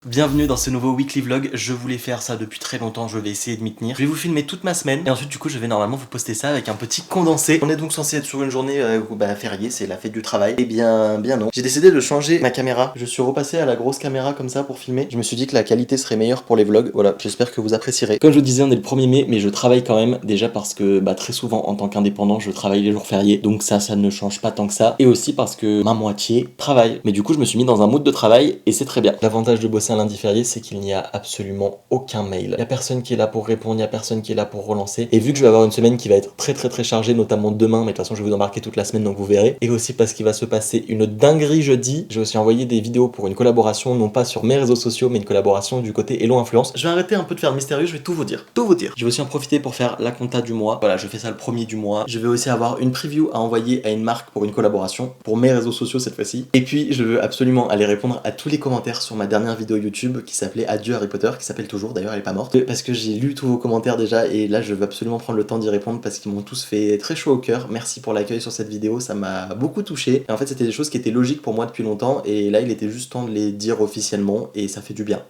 Bienvenue dans ce nouveau weekly vlog, je voulais faire ça depuis très longtemps, je vais essayer de m'y tenir. Je vais vous filmer toute ma semaine et ensuite du coup je vais normalement vous poster ça avec un petit condensé. On est donc censé être sur une journée fériée, c'est la fête du travail. Et bien non. J'ai décidé de changer ma caméra, je suis repassé à la grosse caméra comme ça pour filmer. Je me suis dit que la qualité serait meilleure pour les vlogs, voilà, j'espère que vous apprécierez. Comme je vous disais, on est le 1er mai mais je travaille quand même, déjà parce que très souvent en tant qu'indépendant je travaille les jours fériés, donc ça ne change pas tant que ça. Et aussi parce que ma moitié travaille. Mais du coup je me suis mis dans un mood de travail et c'est très bien. L'avantage de bosser un lundi férié, c'est qu'il n'y a absolument aucun mail. Il n'y a personne qui est là pour répondre, il n'y a personne qui est là pour relancer. Et vu que je vais avoir une semaine qui va être très chargée, notamment demain, mais de toute façon je vais vous en marquer toute la semaine donc vous verrez. Et aussi parce qu'il va se passer une dinguerie jeudi. J'ai aussi envoyé des vidéos pour une collaboration, non pas sur mes réseaux sociaux, mais une collaboration du côté Hello Influence. Je vais arrêter un peu de faire mystérieux, je vais tout vous dire. Tout vous dire. Je vais aussi en profiter pour faire la compta du mois. Voilà, je fais ça le premier du mois. Je vais aussi avoir une preview à envoyer à une marque pour une collaboration, pour mes réseaux sociaux cette fois-ci. Et puis je veux absolument aller répondre à tous les commentaires sur ma dernière vidéo YouTube qui s'appelait Adieu Harry Potter, qui s'appelle toujours d'ailleurs, elle est pas morte, parce que j'ai lu tous vos commentaires déjà et là je veux absolument prendre le temps d'y répondre parce qu'ils m'ont tous fait très chaud au cœur. Merci pour l'accueil sur cette vidéo, ça m'a beaucoup touché. Et en fait c'était des choses qui étaient logiques pour moi depuis longtemps et là il était juste temps de les dire officiellement et ça fait du bien.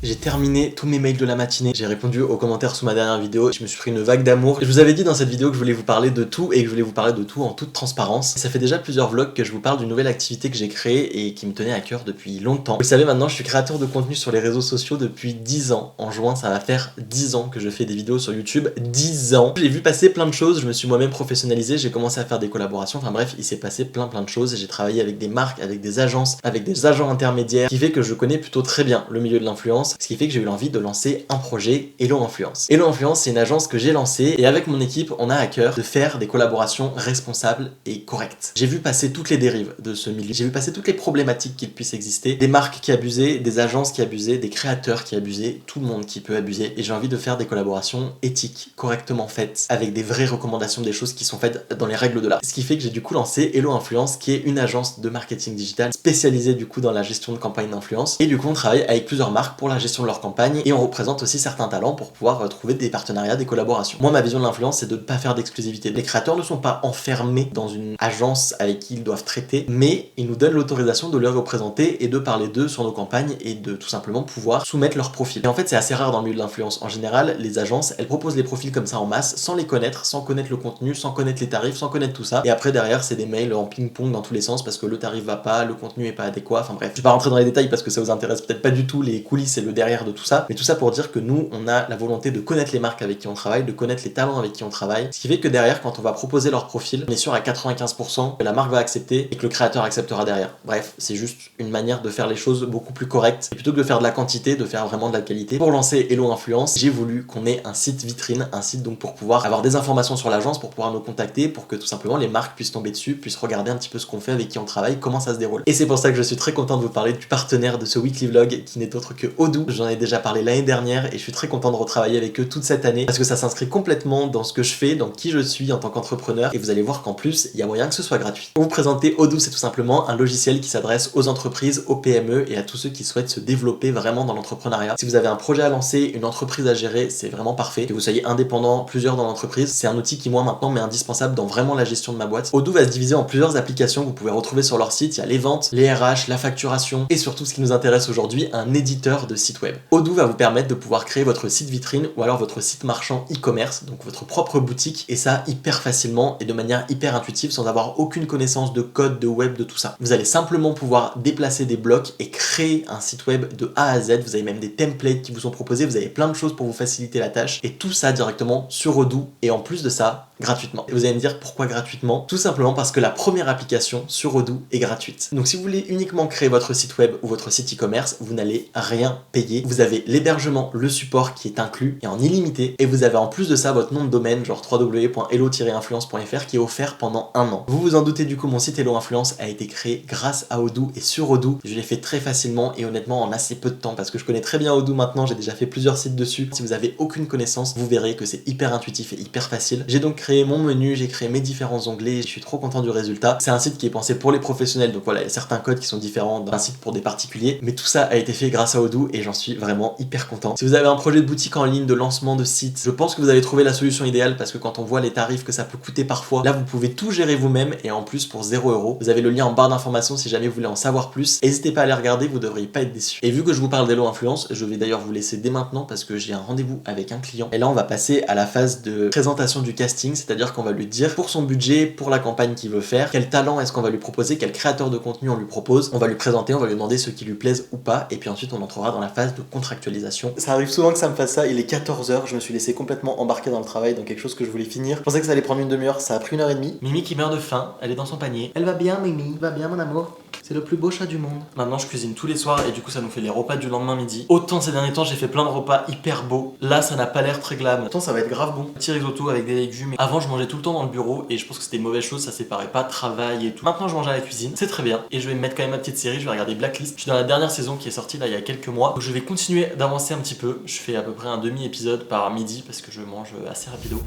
J'ai terminé tous mes mails de la matinée, j'ai répondu aux commentaires sous ma dernière vidéo, je me suis pris une vague d'amour. Je vous avais dit dans cette vidéo que je voulais vous parler de tout et que je voulais vous parler de tout en toute transparence. Et ça fait déjà plusieurs vlogs que je vous parle d'une nouvelle activité que j'ai créée et qui me tenait à cœur depuis longtemps. Vous le savez maintenant, je suis créateur de contenu sur les réseaux sociaux depuis 10 ans. En juin, ça va faire 10 ans que je fais des vidéos sur YouTube. 10 ans. J'ai vu passer plein de choses, je me suis moi-même professionnalisé, j'ai commencé à faire des collaborations, enfin bref, il s'est passé plein de choses. J'ai travaillé avec des marques, avec des agences, avec des agents intermédiaires, ce qui fait que je connais plutôt très bien le milieu de l'influence, ce qui fait que j'ai eu l'envie de lancer un projet Hello Influence. Hello Influence, c'est une agence que j'ai lancée et avec mon équipe, on a à cœur de faire des collaborations responsables et correctes. J'ai vu passer toutes les dérives de ce milieu, j'ai vu passer toutes les problématiques qu'il puisse exister, des marques qui abusaient, des agences qui abusaient, des créateurs qui abusaient, tout le monde qui peut abuser et j'ai envie de faire des collaborations éthiques, correctement faites, avec des vraies recommandations, des choses qui sont faites dans les règles de l'art. Ce qui fait que j'ai du coup lancé Hello Influence qui est une agence de marketing digital spécialisée du coup dans la gestion de campagnes d'influence et du coup on travaille avec plusieurs marques pour la gestion de leur campagne et on représente aussi certains talents pour pouvoir trouver des partenariats, des collaborations. Moi, ma vision de l'influence, c'est de ne pas faire d'exclusivité. Les créateurs ne sont pas enfermés dans une agence avec qui ils doivent traiter, mais ils nous donnent l'autorisation de les représenter et de parler d'eux sur nos campagnes et de tout simplement pouvoir soumettre leur profil. Et en fait, c'est assez rare dans le milieu de l'influence. En général, les agences, elles proposent les profils comme ça en masse, sans les connaître, sans connaître le contenu, sans connaître les tarifs, sans connaître tout ça. Et après, derrière, c'est des mails en ping-pong dans tous les sens parce que le tarif va pas, le contenu est pas adéquat, enfin bref. Je vais pas rentrer dans les détails parce que ça vous intéresse peut-être pas du tout, les coulisses et le derrière de tout ça, mais tout ça pour dire que nous, on a la volonté de connaître les marques avec qui on travaille, de connaître les talents avec qui on travaille, ce qui fait que derrière, quand on va proposer leur profil, on est sûr à 95% que la marque va accepter et que le créateur acceptera derrière. Bref, c'est juste une manière de faire les choses beaucoup plus correctes. Et plutôt que de faire de la quantité, de faire vraiment de la qualité. Pour lancer Hello Influence, j'ai voulu qu'on ait un site vitrine, un site donc pour pouvoir avoir des informations sur l'agence, pour pouvoir nous contacter, pour que tout simplement les marques puissent tomber dessus, puissent regarder un petit peu ce qu'on fait, avec qui on travaille, comment ça se déroule. Et c'est pour ça que je suis très content de vous parler du partenaire de ce weekly vlog qui n'est autre que Odoo. J'en ai déjà parlé l'année dernière et je suis très content de retravailler avec eux toute cette année parce que ça s'inscrit complètement dans ce que je fais, dans qui je suis en tant qu'entrepreneur et vous allez voir qu'en plus il y a moyen que ce soit gratuit. Pour vous présenter Odoo, c'est tout simplement un logiciel qui s'adresse aux entreprises, aux PME et à tous ceux qui souhaitent se développer vraiment dans l'entrepreneuriat. Si vous avez un projet à lancer, une entreprise à gérer, c'est vraiment parfait. Que vous soyez indépendant, plusieurs dans l'entreprise, c'est un outil qui moi maintenant m'est indispensable dans vraiment la gestion de ma boîte. Odoo va se diviser en plusieurs applications que vous pouvez retrouver sur leur site. Il y a les ventes, les RH, la facturation et surtout ce qui nous intéresse aujourd'hui, un éditeur de site web. Odoo va vous permettre de pouvoir créer votre site vitrine ou alors votre site marchand e-commerce, donc votre propre boutique, et ça hyper facilement et de manière hyper intuitive sans avoir aucune connaissance de code, de web, de tout ça. Vous allez simplement pouvoir déplacer des blocs et créer un site web de A à Z. Vous avez même des templates qui vous sont proposés, vous avez plein de choses pour vous faciliter la tâche et tout ça directement sur Odoo et en plus de ça, gratuitement. Et vous allez me dire pourquoi gratuitement? Tout simplement parce que la première application sur Odoo est gratuite. Donc si vous voulez uniquement créer votre site web ou votre site e-commerce, vous n'allez rien payer. Vous avez l'hébergement, le support qui est inclus et en illimité et vous avez en plus de ça votre nom de domaine genre www.hello-influence.fr qui est offert pendant 1 an. Vous vous en doutez du coup, mon site Hello Influence a été créé grâce à Odoo et sur Odoo. Je l'ai fait très facilement et honnêtement en assez peu de temps parce que je connais très bien Odoo maintenant, j'ai déjà fait plusieurs sites dessus. Si vous avez aucune connaissance, vous verrez que c'est hyper intuitif et hyper facile. J'ai donc créé créé mon menu, j'ai créé mes différents onglets, je suis trop content du résultat. C'est un site qui est pensé pour les professionnels, donc voilà, il y a certains codes qui sont différents d'un site pour des particuliers, mais tout ça a été fait grâce à Odoo et j'en suis vraiment hyper content. Si vous avez un projet de boutique en ligne, de lancement de site, je pense que vous avez trouvé la solution idéale parce que quand on voit les tarifs que ça peut coûter parfois, là vous pouvez tout gérer vous-même et en plus pour 0€. Vous avez le lien en barre d'informations si jamais vous voulez en savoir plus. N'hésitez pas à aller regarder, vous devriez pas être déçus. Et vu que je vous parle d'Hello Influence, je vais d'ailleurs vous laisser dès maintenant parce que j'ai un rendez-vous avec un client. Et là on va passer à la phase de présentation du casting, c'est-à-dire qu'on va lui dire pour son budget, pour la campagne qu'il veut faire, quel talent est-ce qu'on va lui proposer, quel créateur de contenu on lui propose, on va lui présenter, on va lui demander ce qui lui plaise ou pas, et puis ensuite on entrera dans la phase de contractualisation. Ça arrive souvent que ça me fasse ça, il est 14h, je me suis laissé complètement embarquer dans le travail, dans quelque chose que je voulais finir. Je pensais que ça allait prendre une demi-heure, ça a pris 1h30. Mimi qui meurt de faim, elle est dans son panier. Elle va bien Mimi, va bien mon amour. C'est le plus beau chat du monde. Maintenant je cuisine tous les soirs et du coup ça nous fait les repas du lendemain midi. Autant ces derniers temps j'ai fait plein de repas hyper beaux. Là ça n'a pas l'air très glam. Autant ça va être grave bon. Petit risotto avec des légumes. Avant je mangeais tout le temps dans le bureau et je pense que c'était une mauvaise chose, ça séparait pas travail et tout. Maintenant je mange à la cuisine, c'est très bien. Et je vais me mettre quand même ma petite série, je vais regarder Blacklist. Je suis dans la dernière saison qui est sortie là il y a quelques mois. Donc je vais continuer d'avancer un petit peu. Je fais à peu près un demi-épisode par midi parce que je mange assez rapido.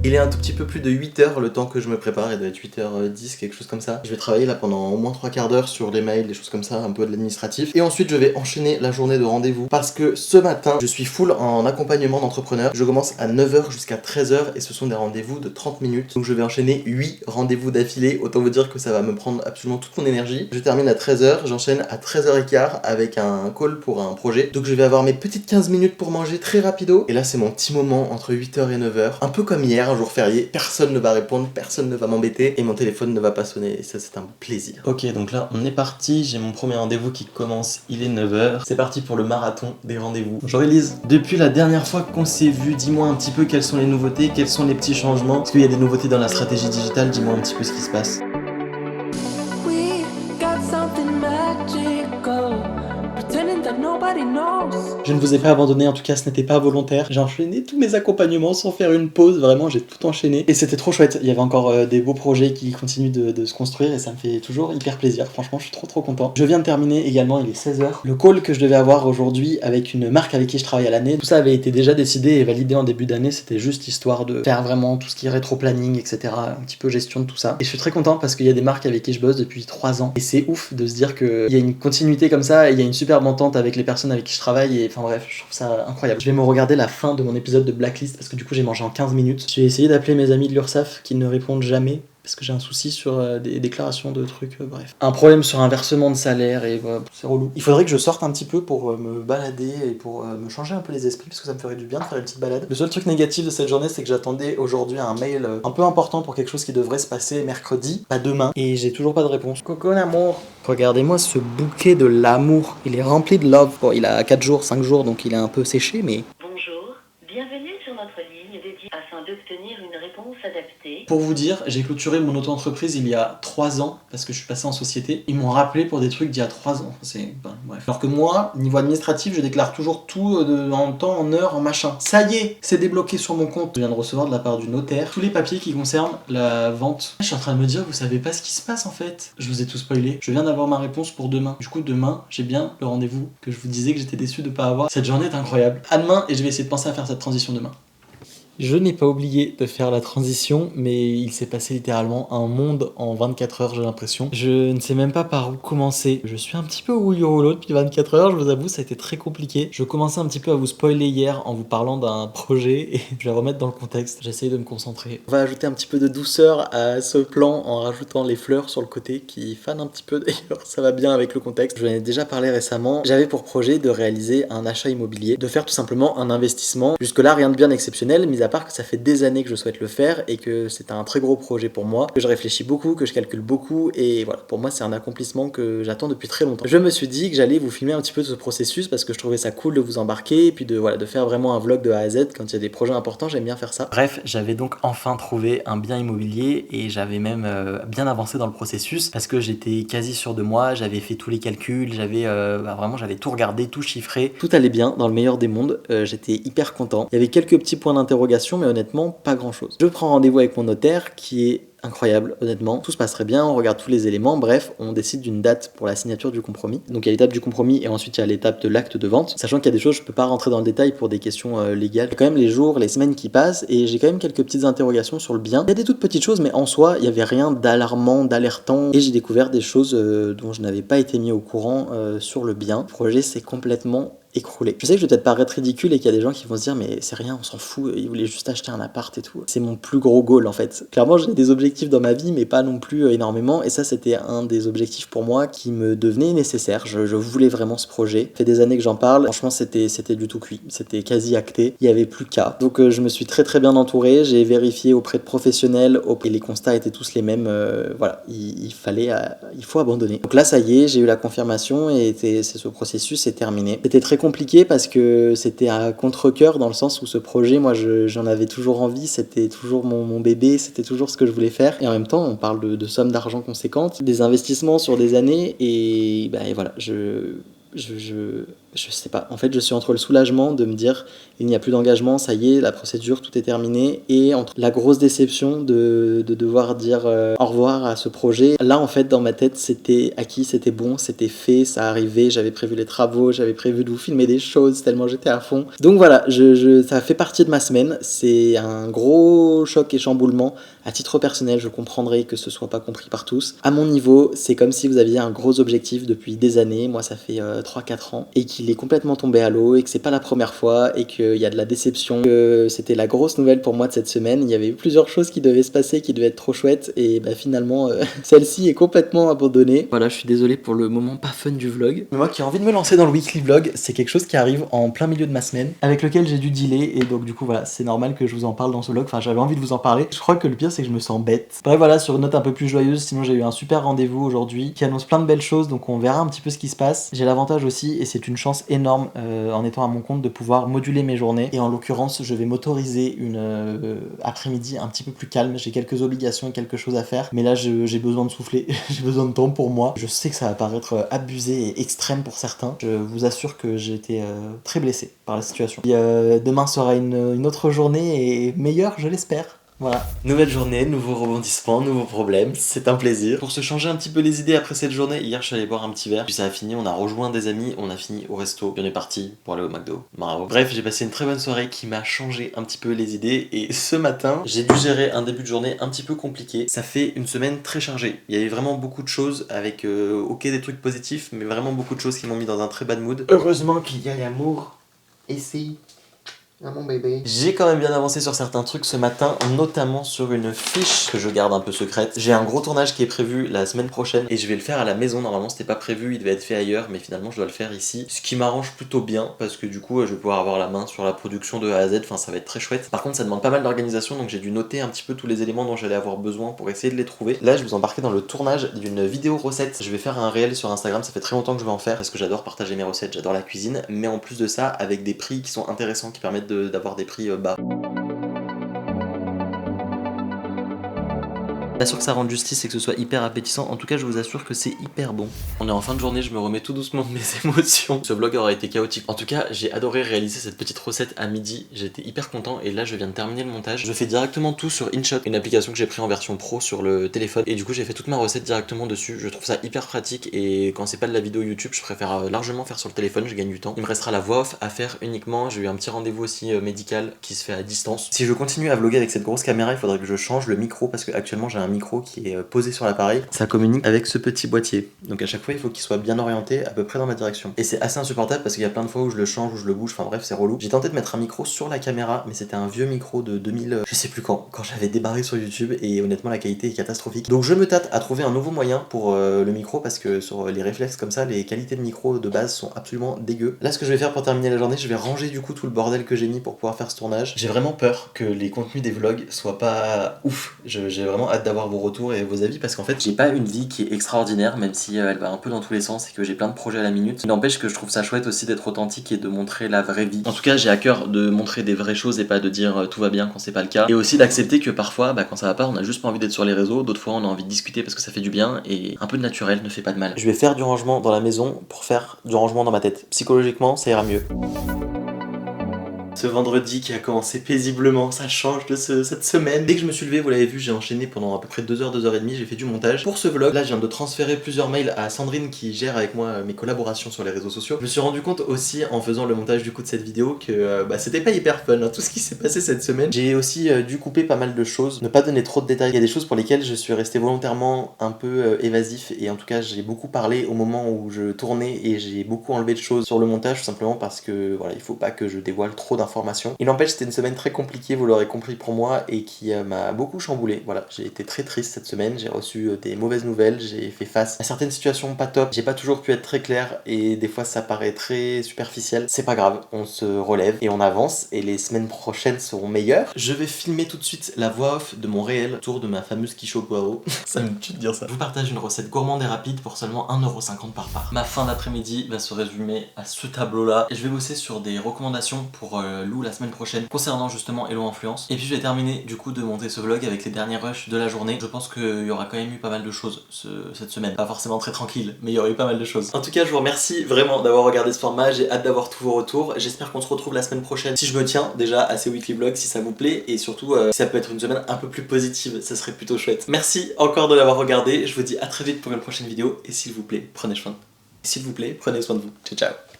Il est un tout petit peu plus de 8h le temps que je me prépare, il doit être 8h10, quelque chose comme ça. Je vais travailler là pendant au moins 3/4 d'heure sur les mails, des choses comme ça, un peu de l'administratif. Et ensuite je vais enchaîner la journée de rendez-vous parce que ce matin je suis full en accompagnement d'entrepreneurs. Je commence à 9h jusqu'à 13h et ce sont des rendez-vous de 30 minutes. Donc je vais enchaîner 8 rendez-vous d'affilée, autant vous dire que ça va me prendre absolument toute mon énergie. Je termine à 13h, j'enchaîne à 13h15 avec un call pour un projet. Donc je vais avoir mes petites 15 minutes pour manger très rapido. Et là c'est mon petit moment entre 8h et 9h, un peu comme hier. Un jour férié, personne ne va répondre, personne ne va m'embêter et mon téléphone ne va pas sonner et ça c'est un plaisir. Ok, donc là on est parti, j'ai mon premier rendez-vous qui commence, il est 9h. C'est parti pour le marathon des rendez-vous. Bonjour Elise. Depuis la dernière fois qu'on s'est vu, dis-moi un petit peu quelles sont les nouveautés, quels sont les petits changements. Est-ce qu'il y a des nouveautés dans la stratégie digitale? Dis-moi un petit peu ce qui se passe. Je ne vous ai pas abandonné, en tout cas ce n'était pas volontaire. J'ai enchaîné tous mes accompagnements sans faire une pause, vraiment j'ai tout enchaîné. Et c'était trop chouette, il y avait encore des beaux projets qui continuent de se construire et ça me fait toujours hyper plaisir. Franchement je suis trop content. Je viens de terminer également, il est 16h. Le call que je devais avoir aujourd'hui avec une marque avec qui je travaille à l'année, tout ça avait été déjà décidé et validé en début d'année. C'était juste histoire de faire vraiment tout ce qui est rétro-planning, etc. Un petit peu gestion de tout ça. Et je suis très content parce qu'il y a des marques avec qui je bosse depuis 3 ans. Et c'est ouf de se dire qu'il y a une continuité comme ça, et il y a une superbe entente avec les personnes avec qui je travaille et enfin bref, je trouve ça incroyable. Je vais me regarder la fin de mon épisode de Blacklist parce que du coup j'ai mangé en 15 minutes. Je vais essayer d'appeler mes amis de l'URSSAF qui ne répondent jamais parce que j'ai un souci sur des déclarations de trucs, bref. Un problème sur un versement de salaire et c'est relou. Il faudrait que je sorte un petit peu pour me balader et pour me changer un peu les esprits parce que ça me ferait du bien de faire une petite balade. Le seul truc négatif de cette journée c'est que j'attendais aujourd'hui un mail un peu important pour quelque chose qui devrait se passer mercredi, pas demain, et j'ai toujours pas de réponse. Coco l'amour. Regardez-moi ce bouquet de l'amour, il est rempli de love. Bon, il a 4 jours, 5 jours donc il est un peu séché mais... Bonjour, bienvenue sur notre ligne dédiée afin d'obtenir une réponse adaptée. Pour vous dire, j'ai clôturé mon auto-entreprise il y a 3 ans parce que je suis passé en société. Ils m'ont rappelé pour des trucs d'il y a 3 ans. Bref. Alors que moi, niveau administratif, je déclare toujours tout en temps, en heure, en machin. Ça y est, c'est débloqué sur mon compte. Je viens de recevoir de la part du notaire tous les papiers qui concernent la vente. Je suis en train de me dire, vous savez pas ce qui se passe en fait. Je vous ai tout spoilé. Je viens d'avoir ma réponse pour demain. Du coup, demain, j'ai bien le rendez-vous que je vous disais que j'étais déçu de pas avoir. Cette journée est incroyable. À demain et je vais essayer de penser à faire cette transition demain. Je n'ai pas oublié de faire la transition, mais il s'est passé littéralement un monde en 24 heures, j'ai l'impression. Je ne sais même pas par où commencer. Je suis un petit peu rouillot depuis 24 heures, je vous avoue, ça a été très compliqué. Je commençais un petit peu à vous spoiler hier en vous parlant d'un projet et je vais remettre dans le contexte. J'essaye de me concentrer. On va ajouter un petit peu de douceur à ce plan en rajoutant les fleurs sur le côté qui fanent un petit peu d'ailleurs. Ça va bien avec le contexte. Je vous en ai déjà parlé récemment. J'avais pour projet de réaliser un achat immobilier, de faire tout simplement un investissement. Jusque-là, rien de bien exceptionnel, mis à part que ça fait des années que je souhaite le faire et que c'est un très gros projet pour moi, que je réfléchis beaucoup, que je calcule beaucoup et voilà, pour moi c'est un accomplissement que j'attends depuis très longtemps. Je me suis dit que j'allais vous filmer un petit peu de ce processus parce que je trouvais ça cool de vous embarquer et puis de faire vraiment un vlog de A à Z quand il y a des projets importants, j'aime bien faire ça. Bref, j'avais donc enfin trouvé un bien immobilier et j'avais même bien avancé dans le processus parce que j'étais quasi sûr de moi, j'avais fait tous les calculs, j'avais tout regardé, tout chiffré, tout allait bien dans le meilleur des mondes, j'étais hyper content. Il y avait quelques petits points d'interrogation d'interrogations, mais honnêtement, pas grand chose. Je prends rendez-vous avec mon notaire qui est incroyable, honnêtement. Tout se passe très bien, on regarde tous les éléments, bref, on décide d'une date pour la signature du compromis. Donc il y a l'étape du compromis et ensuite il y a l'étape de l'acte de vente. Sachant qu'il y a des choses, je peux pas rentrer dans le détail pour des questions légales. Il y a quand même les jours, les semaines qui passent et j'ai quand même quelques petites interrogations sur le bien. Il y a des toutes petites choses, mais en soi, il y avait rien d'alarmant, d'alertant et j'ai découvert des choses dont je n'avais pas été mis au courant sur le bien. Le projet s'est complètement écroulé. Je sais que je vais peut-être paraître ridicule et qu'il y a des gens qui vont se dire mais c'est rien, on s'en fout, il voulait juste acheter un appart et tout. C'est mon plus gros goal en fait. Clairement j'ai des objectifs dans ma vie mais pas non plus énormément et ça c'était un des objectifs pour moi qui me devenait nécessaire. Je voulais vraiment ce projet. Ça fait des années que j'en parle, franchement c'était du tout cuit, c'était quasi acté, il n'y avait plus qu'à. Donc je me suis très bien entouré, j'ai vérifié auprès de professionnels et les constats étaient tous les mêmes, voilà, il faut abandonner. Donc là ça y est, j'ai eu la confirmation et ce processus est terminé. C'était très compliqué parce que c'était à contre-cœur dans le sens où ce projet, moi j'en avais toujours envie, c'était toujours mon bébé, c'était toujours ce que je voulais faire et en même temps on parle de sommes d'argent conséquentes, des investissements sur des années et voilà, je sais pas, en fait je suis entre le soulagement de me dire il n'y a plus d'engagement, ça y est, la procédure, tout est terminé et entre la grosse déception de devoir dire au revoir à ce projet. Là en fait dans ma tête c'était acquis, c'était bon, c'était fait, ça arrivait, j'avais prévu les travaux, j'avais prévu de vous filmer des choses tellement j'étais à fond. Donc voilà, ça fait partie de ma semaine, c'est un gros choc et chamboulement. À titre personnel, je comprendrais que ce soit pas compris par tous. À mon niveau, c'est comme si vous aviez un gros objectif depuis des années, moi ça fait 3-4 ans, et qu'il est complètement tombé à l'eau, et que c'est pas la première fois, et qu'il y a de la déception, que c'était la grosse nouvelle pour moi de cette semaine. Il y avait eu plusieurs choses qui devaient se passer, qui devaient être trop chouettes, et finalement, celle-ci est complètement abandonnée. Voilà, je suis désolé pour le moment pas fun du vlog. Mais moi qui ai envie de me lancer dans le weekly vlog, c'est quelque chose qui arrive en plein milieu de ma semaine, avec lequel j'ai dû dealer, et donc du coup voilà, c'est normal que je vous en parle dans ce vlog, enfin j'avais envie de vous en parler. Je crois que le pire c'est que je me sens bête. Bref voilà, sur une note un peu plus joyeuse, sinon j'ai eu un super rendez-vous aujourd'hui, qui annonce plein de belles choses, donc on verra un petit peu ce qui se passe. J'ai l'avantage aussi, et c'est une chance énorme en étant à mon compte, de pouvoir moduler mes journées, et en l'occurrence je vais m'autoriser une après-midi un petit peu plus calme, j'ai quelques obligations et quelque chose à faire, mais là j'ai besoin de souffler, j'ai besoin de temps pour moi. Je sais que ça va paraître abusé et extrême pour certains, je vous assure que j'ai été très blessé par la situation. Et, demain sera une autre journée et meilleure, je l'espère. Voilà. Nouvelle journée, nouveau rebondissement, nouveaux problèmes, c'est un plaisir. Pour se changer un petit peu les idées après cette journée, hier je suis allé boire un petit verre, puis ça a fini, on a rejoint des amis, on a fini au resto, puis on est parti pour aller au McDo. Bravo. Bref, j'ai passé une très bonne soirée qui m'a changé un petit peu les idées, et ce matin, j'ai dû gérer un début de journée un petit peu compliqué. Ça fait une semaine très chargée. Il y avait vraiment beaucoup de choses avec, ok, des trucs positifs, mais vraiment beaucoup de choses qui m'ont mis dans un très bad mood. Heureusement qu'il y a l'amour ici. Ah, mon bébé. J'ai quand même bien avancé sur certains trucs ce matin, notamment sur une fiche que je garde un peu secrète. J'ai un gros tournage qui est prévu la semaine prochaine et je vais le faire à la maison. Normalement c'était pas prévu, il devait être fait ailleurs, mais finalement je dois le faire ici. Ce qui m'arrange plutôt bien parce que du coup je vais pouvoir avoir la main sur la production de A à Z, enfin ça va être très chouette. Par contre ça demande pas mal d'organisation, donc j'ai dû noter un petit peu tous les éléments dont j'allais avoir besoin pour essayer de les trouver. Là je vous embarquer dans le tournage d'une vidéo recette. Je vais faire un réel sur Instagram, ça fait très longtemps que je vais en faire parce que j'adore partager mes recettes, j'adore la cuisine, mais en plus de ça avec des prix qui sont intéressants, qui permettent d'avoir des prix bas. Pas sûr que ça rende justice et que ce soit hyper appétissant, en tout cas je vous assure que c'est hyper bon. On est en fin de journée, je me remets tout doucement de mes émotions. Ce vlog aurait été chaotique. En tout cas j'ai adoré réaliser cette petite recette à midi, j'étais hyper content et là je viens de terminer le montage. Je fais directement tout sur InShot, une application que j'ai pris en version pro sur le téléphone, et du coup j'ai fait toute ma recette directement dessus. Je trouve ça hyper pratique et quand c'est pas de la vidéo YouTube je préfère largement faire sur le téléphone, je gagne du temps. Il me restera la voix off à faire uniquement, j'ai eu un petit rendez-vous aussi médical qui se fait à distance. Si je continue à vlogger avec cette grosse caméra, il faudrait que je change le micro parce que actuellement j'ai un micro qui est posé sur l'appareil, ça communique avec ce petit boîtier. Donc à chaque fois il faut qu'il soit bien orienté à peu près dans ma direction. Et c'est assez insupportable parce qu'il y a plein de fois où je le change, où je le bouge, enfin bref c'est relou. J'ai tenté de mettre un micro sur la caméra mais c'était un vieux micro de 2000, je sais plus quand j'avais débarré sur YouTube et honnêtement la qualité est catastrophique. Donc je me tâte à trouver un nouveau moyen pour le micro parce que sur les réflexes comme ça, les qualités de micro de base sont absolument dégueu. Là ce que je vais faire pour terminer la journée, je vais ranger du coup tout le bordel que j'ai mis pour pouvoir faire ce tournage. J'ai vraiment peur que les contenus des vlogs soient pas ouf. J'ai vraiment hâte d'avoir vos retours et vos avis parce qu'en fait j'ai pas une vie qui est extraordinaire, même si elle va un peu dans tous les sens et que j'ai plein de projets à la minute. Il n'empêche que je trouve ça chouette aussi d'être authentique et de montrer la vraie vie. En tout cas j'ai à cœur de montrer des vraies choses et pas de dire tout va bien quand c'est pas le cas, et aussi d'accepter que parfois quand ça va pas on a juste pas envie d'être sur les réseaux, d'autres fois on a envie de discuter parce que ça fait du bien et un peu de naturel ne fait pas de mal. Je vais faire du rangement dans la maison pour faire du rangement dans ma tête. Psychologiquement ça ira mieux. Ce vendredi qui a commencé paisiblement, ça change de cette semaine. Dès que je me suis levé, vous l'avez vu, j'ai enchaîné pendant à peu près 2h, 2h30, j'ai fait du montage. Pour ce vlog, là je viens de transférer plusieurs mails à Sandrine qui gère avec moi mes collaborations sur les réseaux sociaux. Je me suis rendu compte aussi en faisant le montage du coup de cette vidéo que c'était pas hyper fun, hein, tout ce qui s'est passé cette semaine. J'ai aussi dû couper pas mal de choses, ne pas donner trop de détails. Il y a des choses pour lesquelles je suis resté volontairement un peu évasif et en tout cas j'ai beaucoup parlé au moment où je tournais et j'ai beaucoup enlevé de choses sur le montage tout simplement parce que voilà, il faut pas que je dévoile trop d'informations. Il n'empêche, c'était une semaine très compliquée, vous l'aurez compris pour moi, et qui m'a beaucoup chamboulé. Voilà, j'ai été très triste cette semaine, j'ai reçu des mauvaises nouvelles, j'ai fait face à certaines situations pas top, j'ai pas toujours pu être très clair et des fois ça paraît très superficiel. C'est pas grave, on se relève et on avance et les semaines prochaines seront meilleures. Je vais filmer tout de suite la voix off de mon réel tour de ma fameuse quiche au poireau. Ça me tue de dire ça. Je vous partage une recette gourmande et rapide pour seulement 1,50€ par part. Ma fin d'après-midi va se résumer à ce tableau là et je vais bosser sur des recommandations pour Lou la semaine prochaine concernant justement Hello Influence. Et puis je vais terminer du coup de monter ce vlog avec les derniers rushs de la journée. Je pense qu'il y aura quand même eu pas mal de choses cette semaine. Pas forcément très tranquille, mais il y aura eu pas mal de choses. En tout cas, je vous remercie vraiment d'avoir regardé ce format. J'ai hâte d'avoir tous vos retours. J'espère qu'on se retrouve la semaine prochaine. Si je me tiens déjà à ces weekly vlogs, si ça vous plaît, et surtout si ça peut être une semaine un peu plus positive, ça serait plutôt chouette. Merci encore de l'avoir regardé. Je vous dis à très vite pour une prochaine vidéo. Et s'il vous plaît, prenez soin de vous. Ciao, ciao.